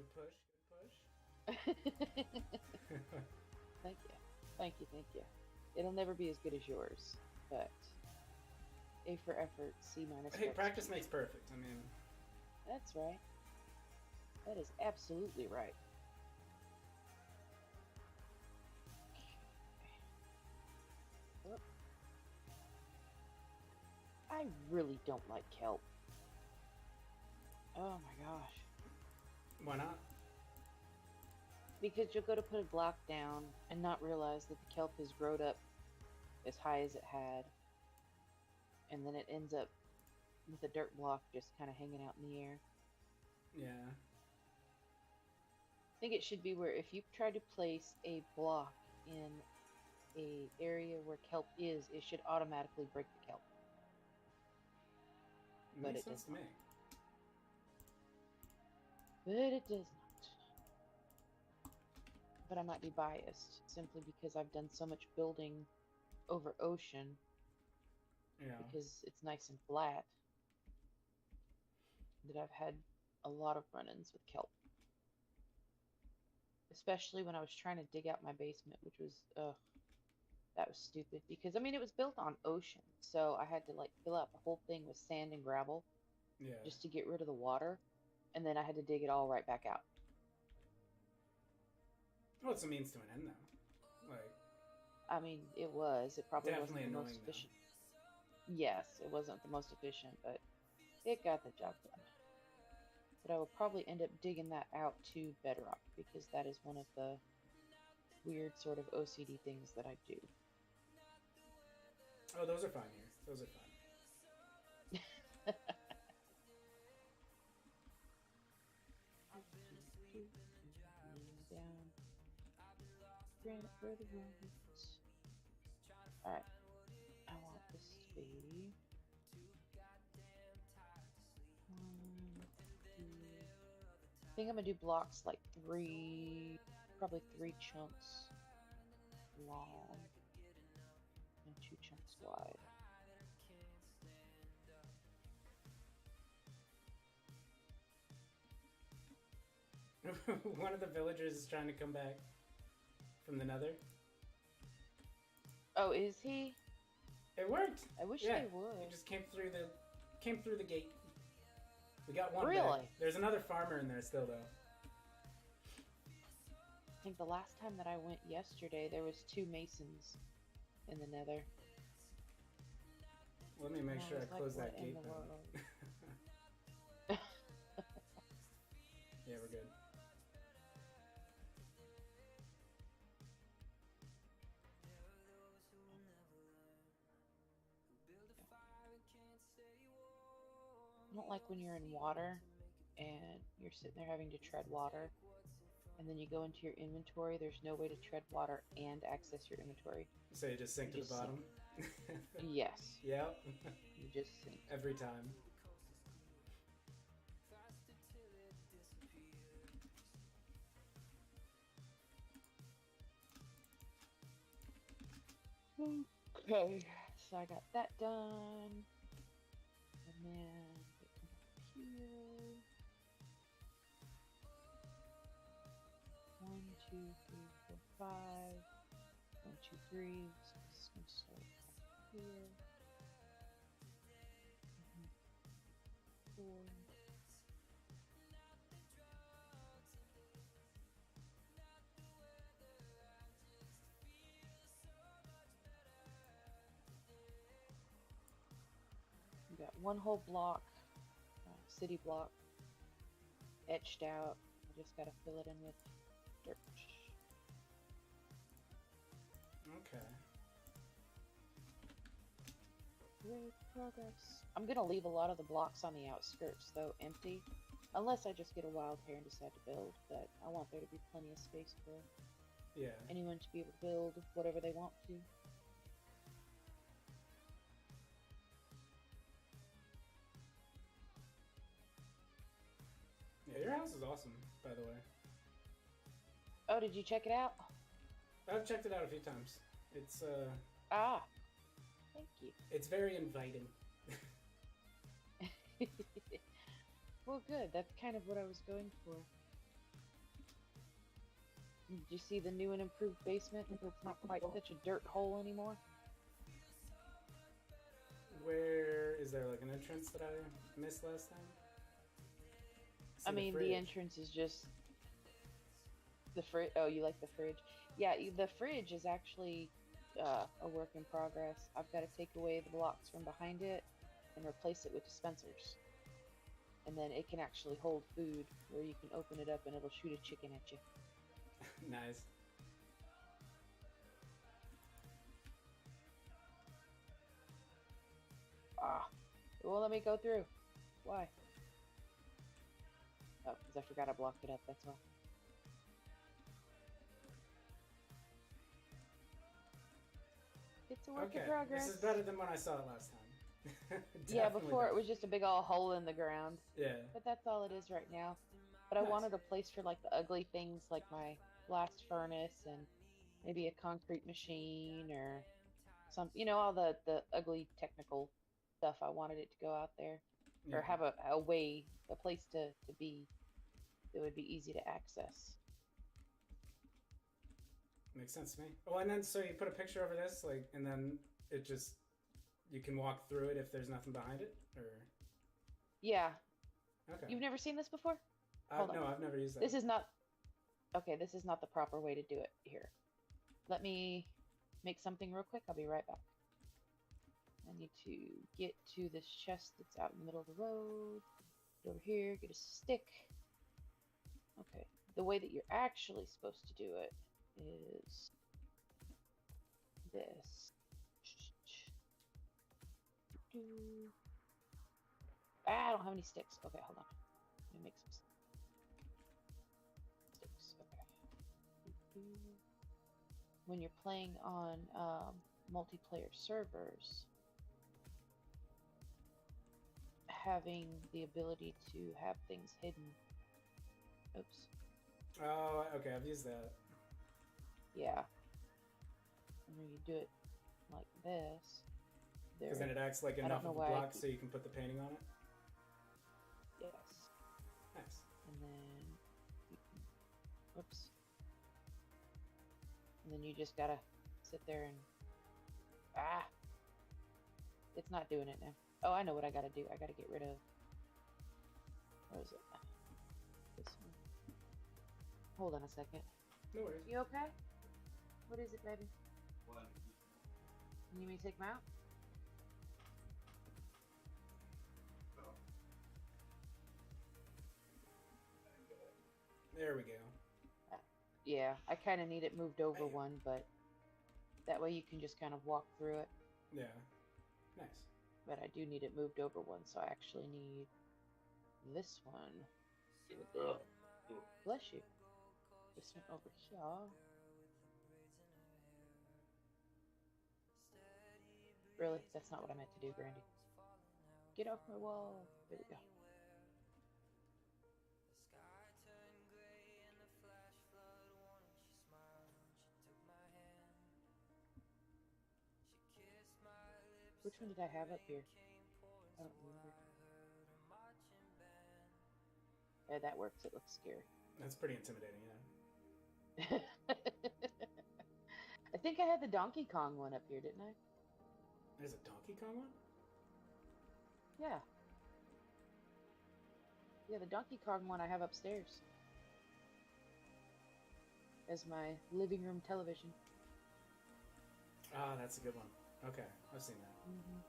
Good push. Good push. Thank you. Thank you, thank you. It'll never be as good as yours, but A for effort, C minus for Hey, practice execution. makes perfect. I mean, That's right. That is absolutely right. Oh, I really don't like kelp. Oh my gosh. why not? Because you'll go to put a block down and not realize that the kelp has grown up as high as it had, and then it ends up with a dirt block just kind of hanging out in the air. Yeah. I think it should be where if you try to place a block in a area where kelp is, it should automatically break the kelp, but Makes it sense does to not. me. But it does not. But I might be biased simply because I've done so much building over ocean Yeah. because it's nice and flat that I've had a lot of run-ins with kelp. Especially when I was trying to dig out my basement, which was that was stupid because I mean it was built on ocean, so I had to like fill out the whole thing with sand and gravel Yeah. just to get rid of the water, and then I had to dig it all right back out. Well, it's a means to an end, though. Like, I mean, it was. It probably definitely wasn't the most annoying, though. efficient. Yes, it wasn't the most efficient, but it got the job done. But I will probably end up digging that out to bedrock because that is one of the weird sort of OCD things that I do. Oh, those are fine here. Those are fine. Down granite for the roads. Alright, I want this to be one, two. I think I'm gonna do blocks like probably three chunks long and two chunks wide. One of the villagers is trying to come back from the nether. Oh, is he? It worked. I wish Yeah, they he would. just came through the gate. We got one back. Really? There's another farmer in there still, though. I think the last time that I went yesterday, there was two masons in the nether. Let me And make I sure I was like, close what that in gate the then. world? Yeah, we're good. I don't like when you're in water and you're sitting there having to tread water, and then you go into your inventory. There's no way to tread water and access your inventory. So you just sink You to the just sink. bottom? Yes, Yep. you just sink. Every time. Okay, so I got that done. And then here. 1, 2, 3, 4, 5. 1, 2, 3. So this is going to start here. 4. We got one whole block, city block, etched out. I just got to fill it in with dirt. Okay. Great progress. I'm going to leave a lot of the blocks on the outskirts, though, empty. Unless I just get a wild hair and decide to build, but I want there to be plenty of space for Yeah. anyone to be able to build whatever they want to. Yeah, your house is awesome, by the way. Oh, did you check it out? I've checked it out a few times. It's Ah, thank you. it's very inviting. Well, good. That's kind of what I was going for. Did you see the new and improved basement? It's not quite such a dirt hole anymore. Where is there like an entrance that I missed last time? I mean, the entrance is just the fridge. Oh, you like the fridge? Yeah, the fridge is actually a work in progress. I've got to take away the blocks from behind it and replace it with dispensers. And then it can actually hold food where you can open it up and it'll shoot a chicken at you. Nice. Ah, it won't let me go through. Why? Oh, because I forgot I blocked it up, that's all. It's a work in progress. This is better than when I saw it last time. Yeah, before it was just a big old hole in the ground. Yeah. But that's all it is right now. But I Nice. wanted a place for like the ugly things like my blast furnace and maybe a concrete machine or some, all the ugly technical stuff. I wanted it to go out there Yeah. or have a place to be that would be easy to access. Makes sense to me. Oh, and then so you put a picture over this, like, and then it just you can walk through it if there's nothing behind it, or Yeah. okay. You've never seen this before? Hold on. No, I've never used that. This is not okay. This is not the proper way to do it here. Let me make something real quick. I'll be right back. I need to get to this chest that's out in the middle of the road. Get over here, get a stick. Okay. The way that you're actually supposed to do it is this. I don't have any sticks. Okay, hold on. Let me make some sticks. Okay. When you're playing on multiplayer servers, having the ability to have things hidden. Oops. Oh, okay. I've used that. Yeah. And when you do it like this, because then it acts like enough of a block so you can put the painting on it. Yes. Nice. And then you can, whoops. And then you just gotta sit there and it's not doing it now. Oh, I know what I gotta do. I gotta get rid of. Where is it? This one. Hold on a second. No worries. You okay? What is it, baby? What? You need me to take them out? There we go. Yeah, I kind of need it moved over one, but that way you can just kind of walk through it. Yeah. Nice. But I do need it moved over one, so I actually need this one. Bless you. This one over here. Really? That's not what I meant to do, Brandy. Get off my wall. There we go. Which one did I have up here? I don't remember. Yeah, that works. It looks scary. That's pretty intimidating, yeah. I think I had the Donkey Kong one up here, didn't I? There's a Donkey Kong one? Yeah. Yeah, the Donkey Kong one I have upstairs. As my living room television. Ah, that's a good one. Okay, I've seen that. Mm-hmm.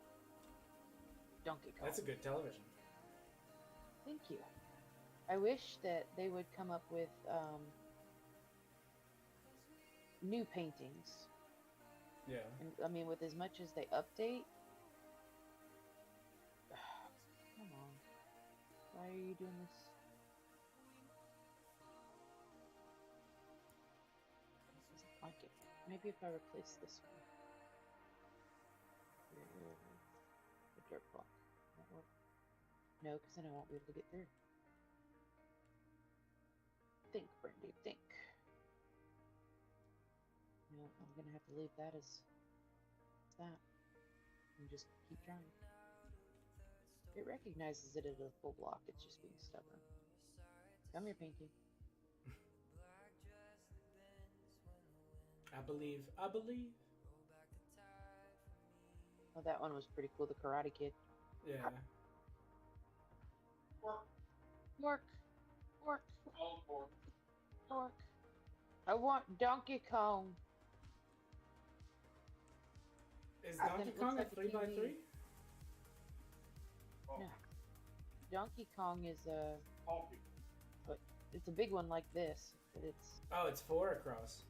Donkey Kong. That's a good television. Thank you. I wish that they would come up with new paintings. Yeah. And, I mean, with as much as they update. Come on. Why are you doing this? This doesn't like it. Maybe if I replace this one. The dirt block. Won't work. No, because then I won't be able to get through. Think, Brandy, think. No, I'm gonna have to leave that as that. And just keep trying. It recognizes it as a full block, it's just being stubborn. Come here, Pinky. I believe. I believe. Oh, that one was pretty cool. The Karate Kid. Yeah. Work, work, work. I want Donkey Kong. Is Then Donkey it Kong looks a like a 3x3? TV. No. Donkey Kong is a. But it's a big one like this, but it's. Oh, it's 4 across.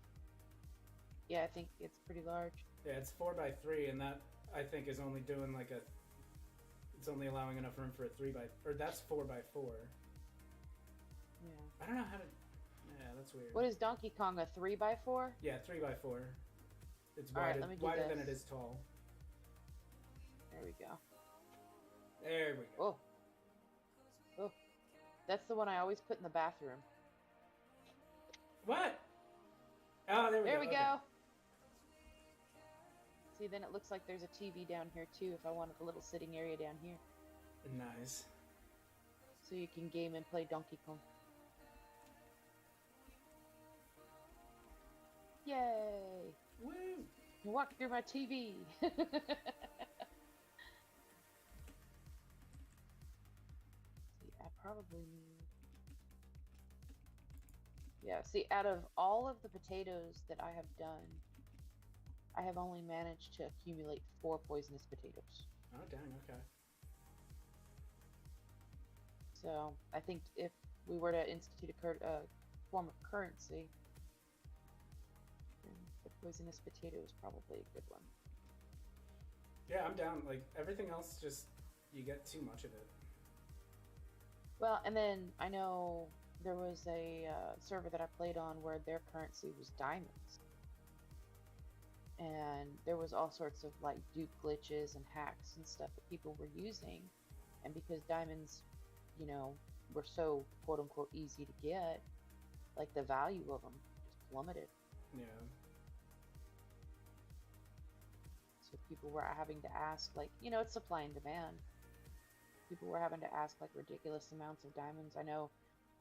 Yeah, I think it's pretty large. Yeah, it's 4x3, and that I think is only doing like a. It's only allowing enough room for a 3x. Or that's 4x4. Yeah. I don't know how to. Yeah, that's weird. What is Donkey Kong, a 3x4? Yeah, 3x4. It's All right, wider, let me do wider this. than it is tall. There we go. There we go. Oh. Oh. That's the one I always put in the bathroom. What? Oh, there we go. There we Okay. go. See, then it looks like there's a TV down here too if I wanted a little sitting area down here. Nice. So you can game and play Donkey Kong. Yay! Woo! Walk through my TV! See, I probably need... Yeah, see, out of all of the potatoes that I have done, I have only managed to accumulate 4 poisonous potatoes. Oh, dang, okay. So, I think if we were to institute a form of currency, then the poisonous potato is probably a good one. Yeah, I'm down. Like, everything else just, you get too much of it. Well, and then I know there was a server that I played on where their currency was diamonds. And there was all sorts of like dupe glitches and hacks and stuff that people were using. And because diamonds, you know, were so quote unquote easy to get, like the value of them just plummeted. Yeah. So people were having to ask, like, you know, it's supply and demand. People were having to ask like ridiculous amounts of diamonds. I know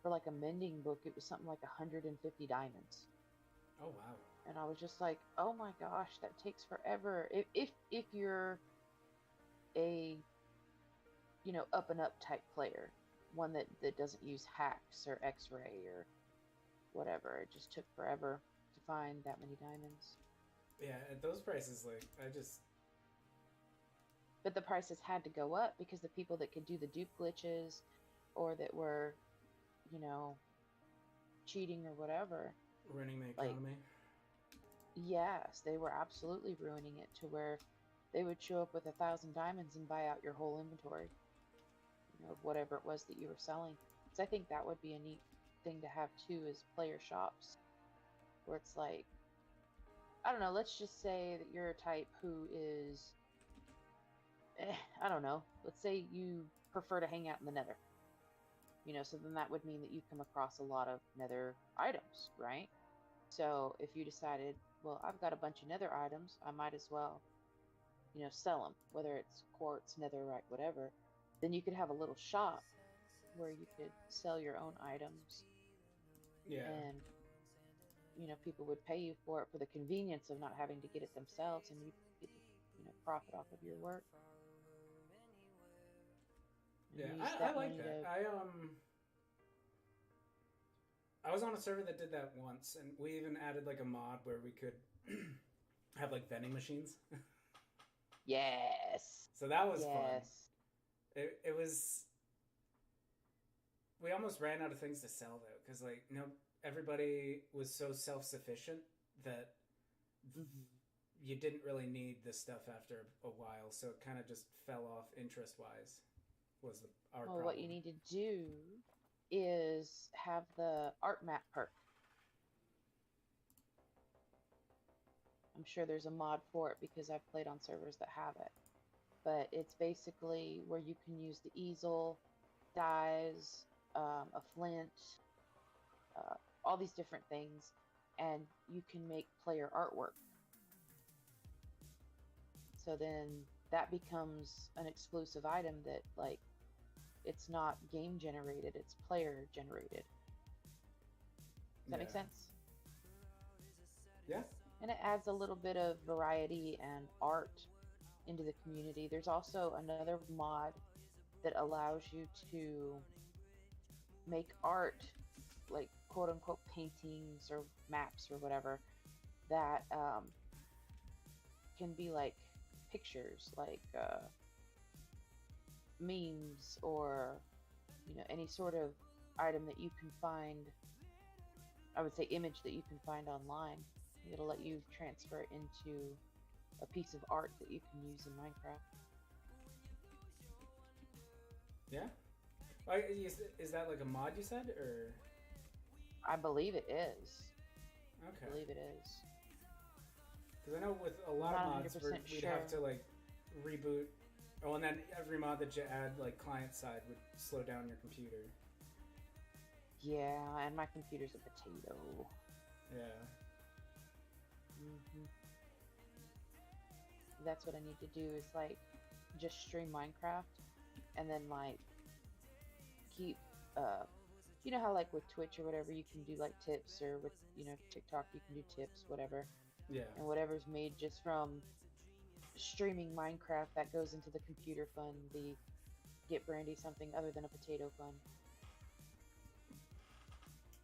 for like a mending book, it was something like 150 diamonds. Oh, wow. And I was just like, oh my gosh, that takes forever. If you're a, you know, up and up type player, one that doesn't use hacks or X-ray or whatever, it just took forever to find that many diamonds. Yeah, at those prices, like, I just... But the prices had to go up because the people that could do the dupe glitches or that were, you know, cheating or whatever. Ruining the Like, economy. yes, they were absolutely ruining it to where they would show up with 1,000 diamonds and buy out your whole inventory, you know, of whatever it was that you were selling. So I think that would be a neat thing to have too, is player shops, where it's like, I don't know, let's just say that you're a type who is, I don't know, let's say you prefer to hang out in the nether. You know, so then that would mean that you come across a lot of nether items, right? So if you decided, well, I've got a bunch of nether items, I might as well, you know, sell them, whether it's quartz, netherite, whatever. Then you could have a little shop where you could sell your own items. Yeah. And, you know, people would pay you for it for the convenience of not having to get it themselves, and you get to, you know, profit off of your work. Yeah, And use I that like money that. to- I was on a server that did that once, and we even added like a mod where we could have like vending machines. Yes. So that was fun. Yes. It was. We almost ran out of things to sell though, because like, you know, everybody was so self-sufficient that you didn't really need this stuff after a while, so it kind of just fell off interest-wise. Was our Well, problem. what you need to do is have the art map perk. I'm sure there's a mod for it because I've played on servers that have it. But it's basically where you can use the easel, dyes, a flint, all these different things, and you can make player artwork. So then that becomes an exclusive item that, like, it's not game generated, it's player generated. Does that make sense? Yeah. and it adds a little bit of variety and art into the community. There's also another mod that allows you to make art, like quote unquote paintings or maps or whatever, that can be like pictures, like memes, or any sort of item that you can find. I would say image that you can find online. It'll let you transfer it into a piece of art that you can use in Minecraft. Yeah. Is that like a mod you said, or? I believe it is. Okay. I believe it is. Because I know with a lot of mods, we'd have to like reboot. Oh, and then every mod that you add, like client side, would slow down your computer. Yeah, and my computer's a potato. Yeah. hmm That's what I need to do, is like just stream Minecraft, and then like keep you know how like with Twitch or whatever you can do like tips, or with TikTok you can do tips, whatever. Yeah. And whatever's made just from streaming Minecraft, that goes into the computer fund, the Get Brandy something other than a potato fund.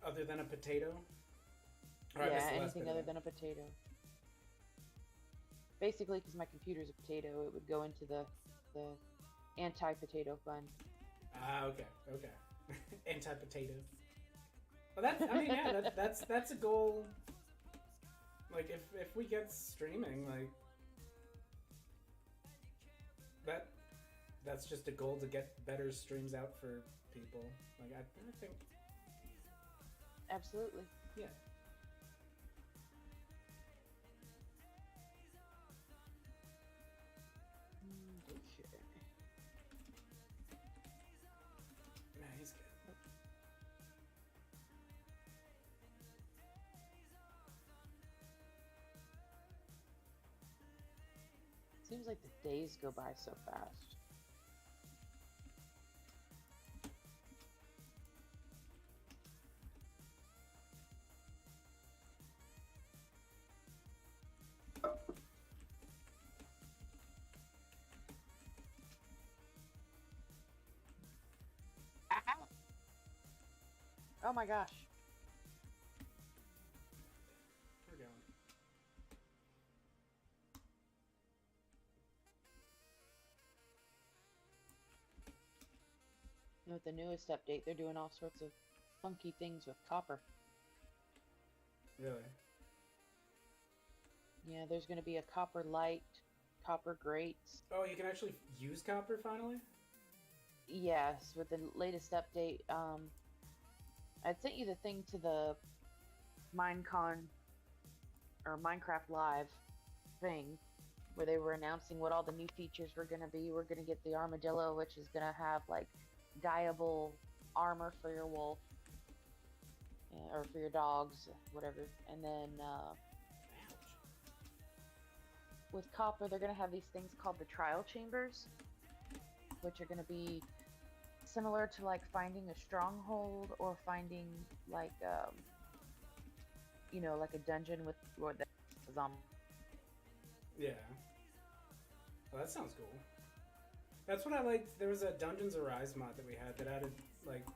Other than a potato? Yeah, anything other than a potato. Basically, because my computer's a potato, it would go into the anti-potato fund. Ah, okay. Anti-potato. Well, that's a goal. Like, if we get streaming, like, that's just a goal to get better streams out for people. Like, I think. Absolutely. Yeah. Okay. Nah, he's good. Seems like the days go by so fast. Oh my gosh. We're going. With the newest update, they're doing all sorts of funky things with copper. Really? Yeah, there's going to be a copper light, copper grates. Oh, you can actually use copper finally? Yes, with the latest update. I sent you the thing to the Minecon or Minecraft Live thing, where they were announcing what all the new features were going to be. We're going to get the armadillo, which is going to have like dyeable armor for your wolf, or for your dogs, whatever. And then with copper, they're going to have these things called the trial chambers, which are going to be similar to like finding a stronghold, or finding like like a dungeon with Lord that zombie. Yeah. Well, that sounds cool. That's what I liked. There was a Dungeons Arise mod that we had that added like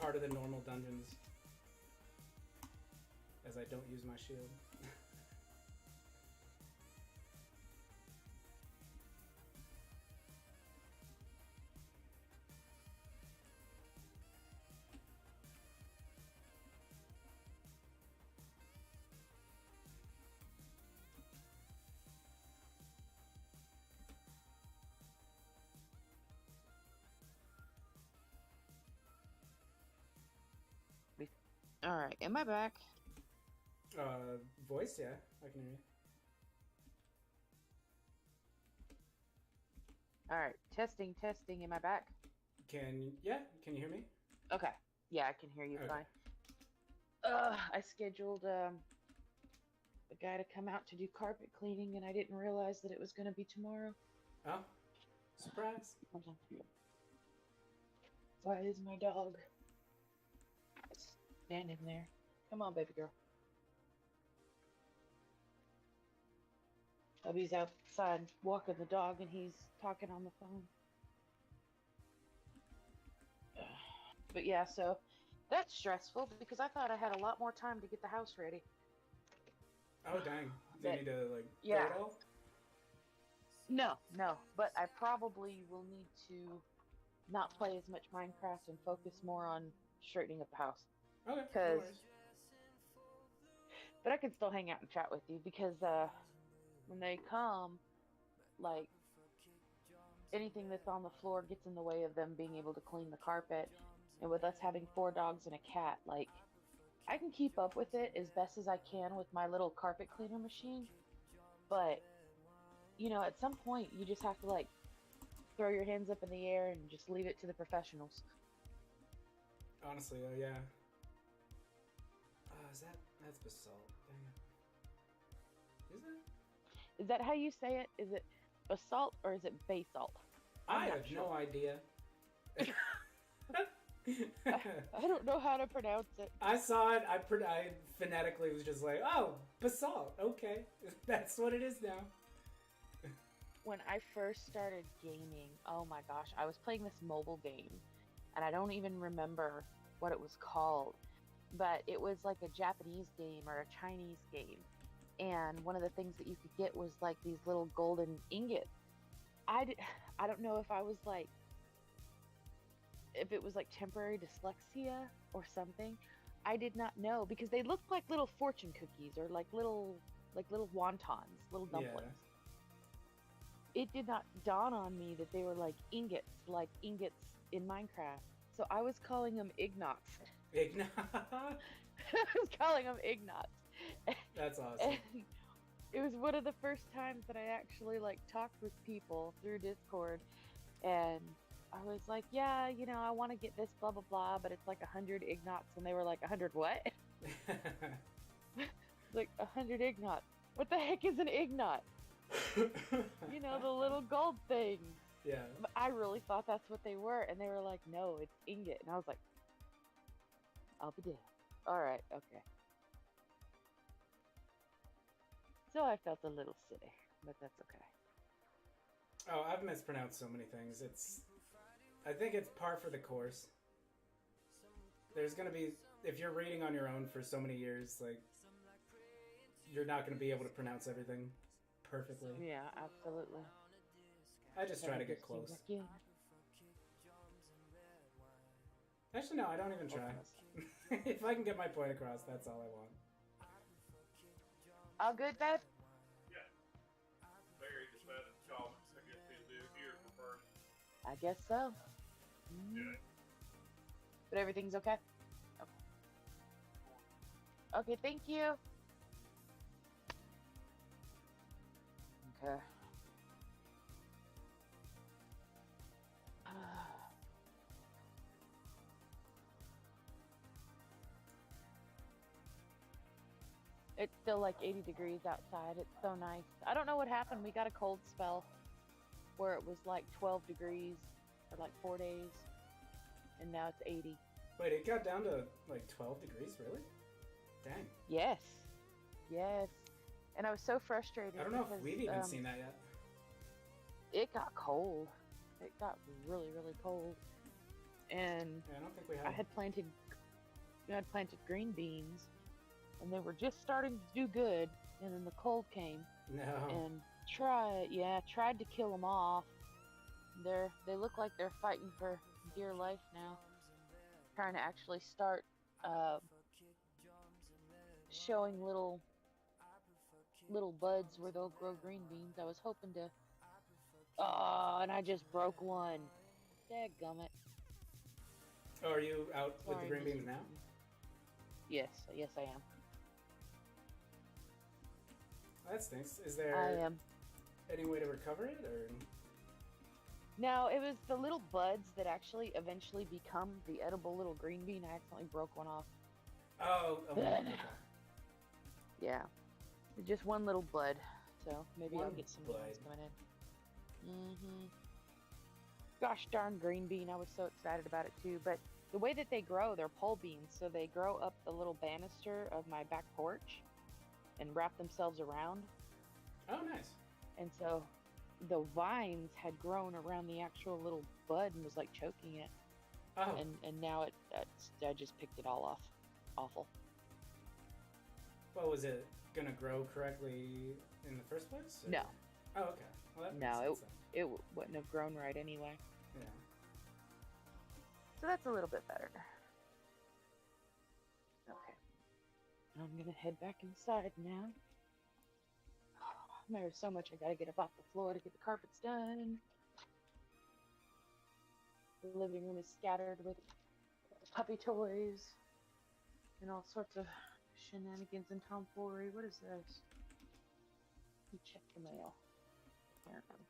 harder than normal dungeons, as I don't use my shield. All right, am I back? Voice, yeah, I can hear you. All right, testing. Am I back? Can you hear me? Okay, yeah, I can hear you fine. I scheduled a guy to come out to do carpet cleaning, and I didn't realize that it was going to be tomorrow. Oh, surprise! Why is my dog standing there? Come on, baby girl. Hubby's outside walking the dog and he's talking on the phone. But yeah, so that's stressful because I thought I had a lot more time to get the house ready. Oh dang! Do you need to like do Yeah. it all? No, but I probably will need to not play as much Minecraft and focus more on straightening up the house. Okay, no Because, worries. but I can still hang out and chat with you because when they come, like anything that's on the floor gets in the way of them being able to clean the carpet. And with us having 4 dogs and a cat, like I can keep up with it as best as I can with my little carpet cleaner machine. But, at some point you just have to like throw your hands up in the air and just leave it to the professionals. Honestly, though, yeah. That's basalt? Dang it. Is it? Is that how you say it? Is it basalt or is it basalt? I have no idea. I don't know how to pronounce it. I saw it. I phonetically was just like, oh, basalt. Okay, that's what it is now. When I first started gaming, oh my gosh, I was playing this mobile game, and I don't even remember what it was called, but it was like a Japanese game or a Chinese game, and one of the things that you could get was like these little golden ingots. I don't know if it was like temporary dyslexia or something. I did not know because they looked like little fortune cookies or like little wontons, little dumplings. Yeah. It did not dawn on me that they were like ingots in Minecraft. So I was calling them ignots. Ignot? I was calling them ignots. That's awesome. And it was one of the first times that I actually like talked with people through Discord, and I was like, yeah, I want to get this blah blah blah, but it's like 100 ignots, and they were like, 100 what? Like 100 ignots. What the heck is an ignot? The little gold thing. Yeah. I really thought that's what they were, and they were like, no, it's ingot, and I was like, I'll be damned. All right, okay. So I felt a little silly, but that's okay. Oh, I've mispronounced so many things. I think it's par for the course. There's gonna be, if you're reading on your own for so many years, like, you're not gonna be able to pronounce everything perfectly. Yeah, absolutely. I just try to get close. Actually, no, I don't even try. If I can get my point across, that's all I want. All good, babe? Yeah. Barry just added comments. I guess he'll do here for first. I guess so. Yeah. But everything's okay? Okay. Okay, thank you. Okay. It's still like 80 degrees outside. It's so nice. I don't know what happened. We got a cold spell where it was like 12 degrees for like 4 days, and now it's 80. Wait, it got down to like 12 degrees, really? Dang. Yes. Yes. And I was so frustrated. I don't know if we've even seen that yet. It got cold. It got really, really cold. And yeah, I don't think we have. I had planted green beans, and they were just starting to do good, and then the cold came. No. And tried to kill them off. They look like they're fighting for dear life now. Trying to actually start showing little buds where they'll grow green beans. I was hoping to. Oh, and I just broke one. Dadgummit. Oh, are you out with the green beans now? Yes, I am. That stinks. Is there I am. any way to recover it, or? No, it was the little buds that actually eventually become the edible little green bean. I accidentally broke one off. Oh, okay. Yeah. Just one little bud. So maybe One I'll get some bud. ones coming in. Gosh darn green bean. I was so excited about it too. But the way that they grow, they're pole beans. So they grow up the little banister of my back porch and wrap themselves around. Oh, nice. and so the vines had grown around the actual little bud and was like choking it, Oh, and now I just picked it all off. Awful. well, was it gonna grow correctly in the first place? Or? No, Oh, okay. Well, that makes no, sense then. it wouldn't have grown right anyway. Yeah. So that's a little bit better. Okay. I'm gonna head back inside now. There's so much I gotta get up off the floor to get the carpets done. The living room is scattered with puppy toys and all sorts of shenanigans and tomfoolery. What is this? Let me check the mail. Apparently.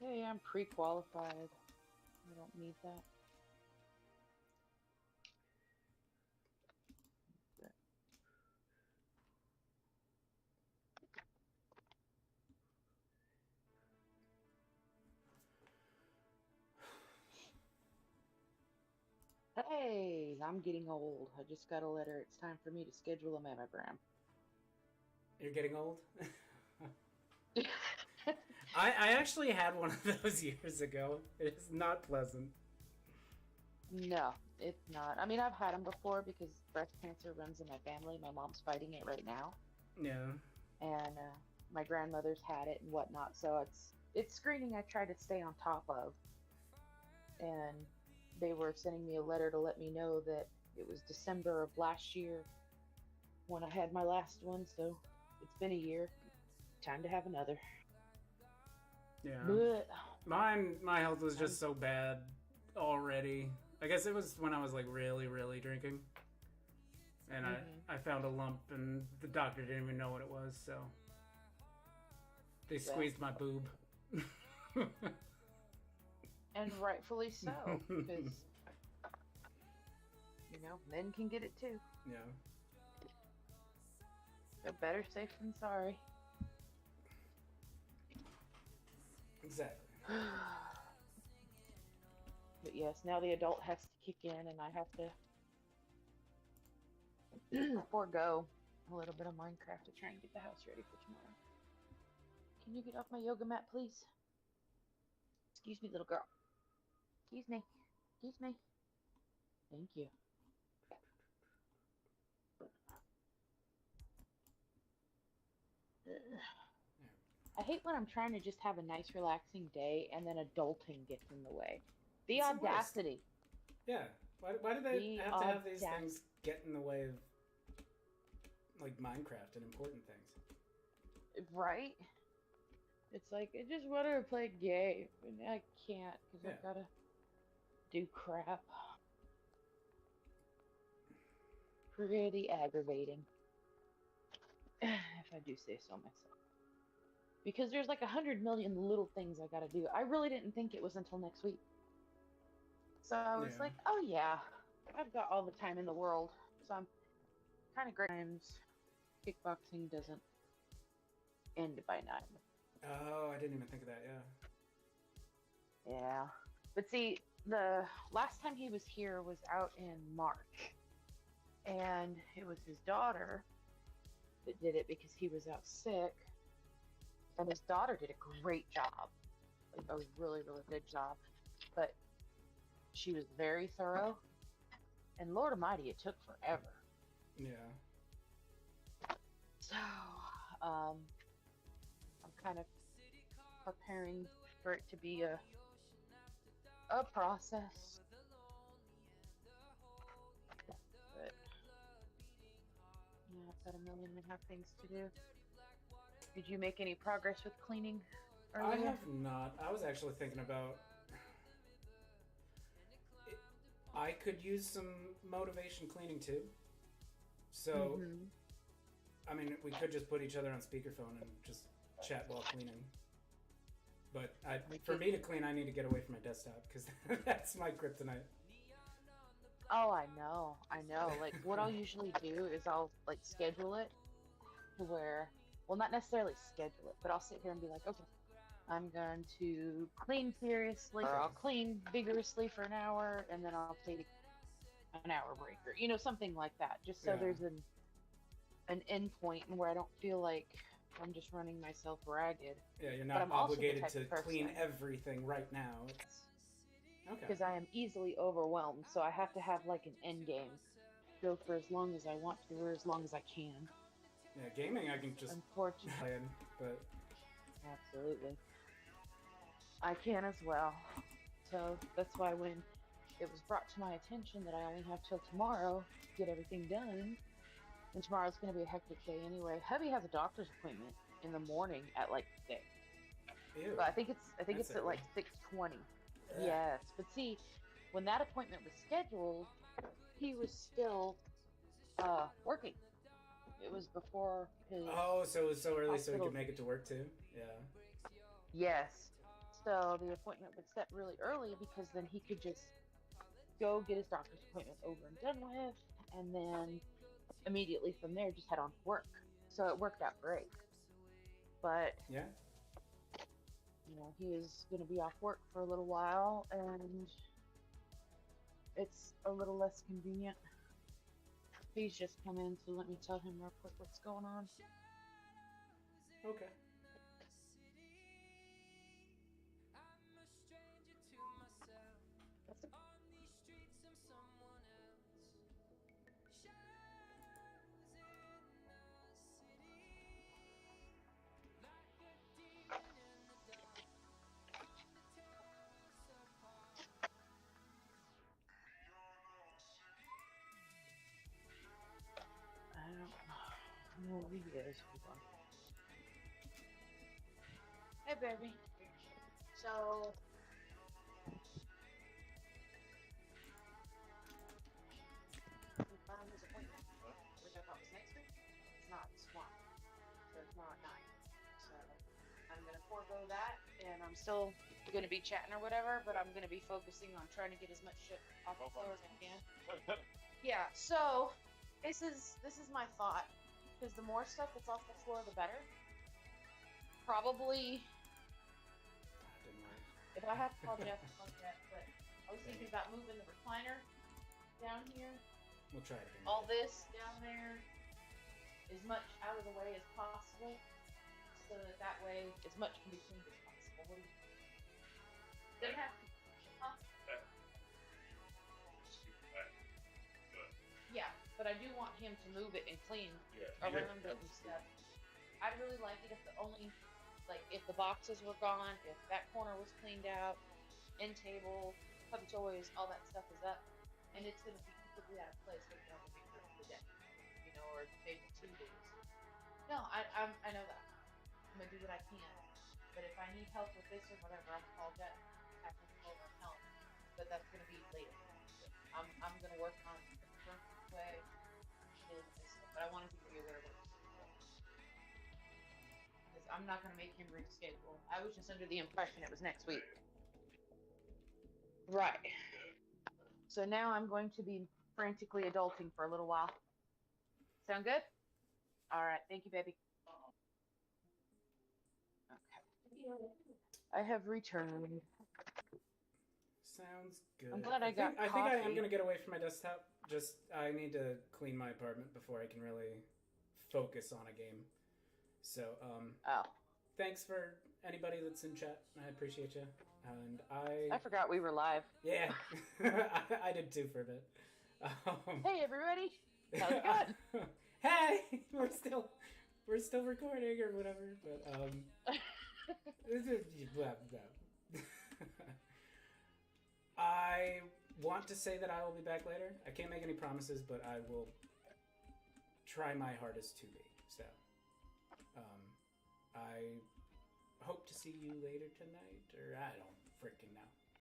Hey, I'm pre-qualified. I don't need that. Hey, I'm getting old. I just got a letter. It's time for me to schedule a mammogram. You're getting old? I actually had one of those years ago. It is not pleasant. No, it's not. I mean, I've had them before because breast cancer runs in my family. My mom's fighting it right now, Yeah. and my grandmother's had it and whatnot. So it's screening I try to stay on top of. And they were sending me a letter to let me know that it was December of last year when I had my last one. So it's been a year. Time to have another. Yeah. But My health was just so bad already. I guess it was when I was like really, really drinking. And I found a lump and the doctor didn't even know what it was, so they squeezed my boob. and rightfully so, because men can get it too. Yeah. So better safe than sorry. Exactly. But yes, now the adult has to kick in, and I have to forego a little bit of Minecraft to try and get the house ready for tomorrow. Can you get off my yoga mat, please? Excuse me, little girl. Excuse me. Excuse me. Thank you. I hate when I'm trying to just have a nice, relaxing day and then adulting gets in the way. The It's the worst. audacity. Yeah. Why do they have to have these things get in the way of like Minecraft and important things? Right? It's like, I just wanted to play a game, and I can't because I've got to do crap. Pretty aggravating, if I do say so myself. Because there's like 100 million little things I gotta do. I really didn't think it was until next week. So I was like, oh yeah, I've got all the time in the world. So I'm kind of great. Kickboxing doesn't end by 9. Oh, I didn't even think of that, yeah. Yeah. But see, the last time he was here was out in March. And it was his daughter that did it because he was out sick. And his daughter did a great job. Like a really, really good job. But she was very thorough. And Lord Almighty, it took forever. Yeah. So, I'm kind of preparing for it to be a process. But, yeah, I've got a million and a half things to do. Did you make any progress with cleaning earlier? I have not. I was actually thinking about I could use some motivation cleaning too. So, I mean, we could just put each other on speakerphone and just chat while cleaning. But for me to clean, I need to get away from my desktop because that's my kryptonite. Oh, I know. Like, what I'll usually do is I'll, like, schedule it to where, well, not necessarily schedule it, but I'll sit here and be like, okay, I'm going to clean seriously, or I'll clean vigorously for an hour, and then I'll take an hour break, or, something like that, just so there's an end point where I don't feel like I'm just running myself ragged. Yeah, you're But not I'm also the obligated type to of person- clean everything right now. Okay. Because I am easily overwhelmed, so I have to have like an end game. Go for as long as I want to, or as long as I can. Yeah, gaming I can just Unfortunately, play in, but absolutely. I can as well. So that's why when it was brought to my attention that I only have till tomorrow to get everything done, and tomorrow's going to be a hectic day anyway. Hubby has a doctor's appointment in the morning at like 6. ew. But I think That's it's at like 6:20. Ugh. Yes, but see, when that appointment was scheduled, he was still working. It was before his Oh, so it was so early so he hospital- could make it to work too? Yeah. Yes. So the appointment was set really early because then he could just go get his doctor's appointment over and done with, and then immediately from there just head on to work. So it worked out great. But Yeah? you know, he is going to be off work for a little while, and it's a little less convenient. He's just come in, so let me tell him real quick what's going on. Okay. That's a- I don't know who he is. Hold on. Hey, baby. So, we found his appointment, which I thought was next week. It's not. It's tomorrow. So tomorrow at 9. So I'm gonna forego that, and I'm still gonna be chatting or whatever, but I'm gonna be focusing on trying to get as much shit off the floor as I can. Yeah. So this is my thought, because the more stuff that's off the floor, the better. Probably. Didn't work. If I have to call Jeff, I'll call Jeff, but I was thinking about moving the recliner down here. We'll try it again. All this down there, as much out of the way as possible, so that way as much can be cleaned as possible. What do you think? Doesn't have to. Huh? Yeah, but I do want him to move it and clean around it and stuff. I'd really like it if if the boxes were gone, if that corner was cleaned out, end table, puppy toys, all that stuff is up, and it's gonna be completely out of place. But you know, it'll be for the day, or maybe 2 days. No, I know that. I'm gonna do what I can, but if I need help with this or whatever, I'll call Jet, have him come over and help. But that's gonna be later. I'm gonna work on the current way, dealing with this stuff, but I wanted you to be aware of it. I'm not going to make him reschedule. I was just under the impression it was next week. Right. So now I'm going to be frantically adulting for a little while. Sound good? All right. Thank you, baby. Okay. I have returned. Sounds good. I'm glad I got I think I am coffee. going to get away from my desktop. Just, I need to clean my apartment before I can really focus on a game. So, Oh. thanks for anybody that's in chat. I appreciate you. And I forgot we were live. Yeah, I did too for a bit. Hey, everybody. How's it going? Hey, we're still recording or whatever. But I want to say that I will be back later. I can't make any promises, but I will try my hardest to be. So, I hope to see you later tonight, or I don't freaking know.